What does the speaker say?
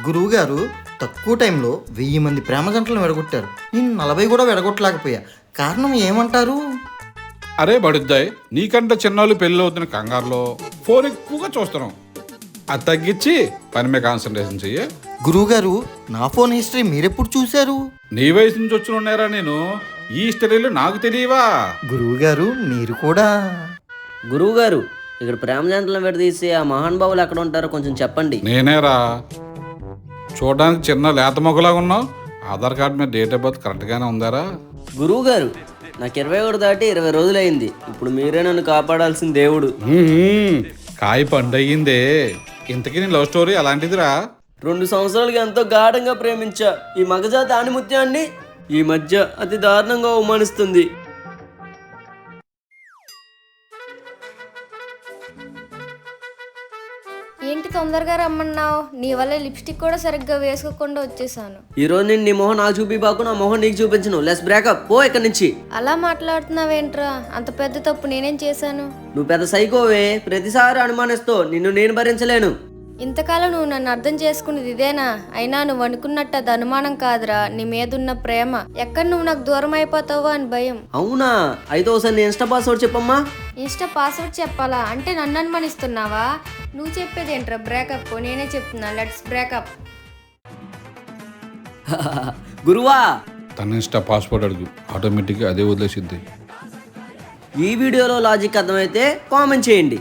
గురువుగారు తక్కువ టైంలో 1000 మంది ప్రేమ జంటలను విడగొట్టారు. నేను 40 కూడా విడగొట్టలేకపోయా. కారణం ఏమంటారు? అరే బడుద్దాయ్, నీకంటే చిన్నోళ్ళు పెళ్ళి అవుతున్న కంగారులో ఫోన్ ఎక్కువగా చూస్తున్నాం. అది తగ్గించి పని మీద కాన్సన్ట్రేషన్ చెయ్యి. గురువుగారు, నా ఫోన్ హిస్టరీ మీరెప్పుడు చూశారు? నీ వయసు నుంచి వచ్చిన ఉన్నారా నేను? ఈ హిస్టరీలు నాకు తెలియవా? గురువుగారు, మీరు కూడా. గురువుగారు, ఇక్కడ ప్రేమ జంటలను విడదీసి ఆ మహానుభావులు ఎక్కడ ఉంటారో కొంచెం చెప్పండి. నేనేరా, చూడడానికి చిన్న లేత మొగలాగా ఉన్నావు. ఆధార్ కార్డు మీద డేట్ ఆఫ్ బర్త్ కరెక్ట్గానే ఉందారా? గురువుగారు, నాకు 21 దాటి 20 రోజులైంది. ఇప్పుడు మీరే నన్ను కాపాడాల్సిన దేవుడు. కాయ పండు అయ్యిందే. ఇంతకీ నీ లవ్ స్టోరీ అలాంటిదిరా? 2 సంవత్సరాలుగా ఎంతో గాఢంగా ప్రేమించా ఈ మగజాతి ఆణిముత్యాన్ని ఈ మధ్య అతి దారుణంగా అవమానిస్తుంది. ఏంటి తొందరగా రమ్మన్నావు? నీ వల్ల లిప్స్టిక్ కూడా సరిగ్గా వేసుకోకుండా వచ్చేసాను. ఈ రోజు నేను నీ మొహం నాకు చూపిబాకు, నా మొహం నీకు చూపించను. లెట్స్ బ్రేకప్, పో ఇక్కడి నుంచి. అలా మాట్లాడుతున్నావేంట్రా? అంత పెద్ద తప్పు నేనేం చేశాను? నువ్వు పెద్ద సైకోవే, ప్రతిసారి అనుమానిస్తావు. నిన్ను నేను భరించలేను. ఇంతకాలం నువ్వు నన్ను అర్థం చేసుకునేది ఇదేనా? అయినా నువ్వు అనుకున్నట్టు అది అనుమానం కాదురా, నీ మీదున్న ప్రేమ. ఎక్కడ నువ్వు నాకు దూరం అయిపోతావో అని భయం. అవునా? అయితే ఒకసారి నీ ఇన్స్టా పాస్వర్డ్ చెప్పమ్మా. ఇన్స్టా పాస్వర్డ్ చెప్పాలా? అంటే నన్ను అనుమానిస్తున్నావా? నువ్వు చెప్పేది ఏంట్రా బ్రేకప్? నేనే చెప్తున్నా, లెట్స్ బ్రేకప్. గురువా, తన ఇన్స్టా పాస్వర్డ్ అడుగు, ఆటోమేటిక్గా అదే వదిలేసిద్ది. ఈ వీడియోలో లాజిక్ అర్థమైతే కామెంట్ చేయండి.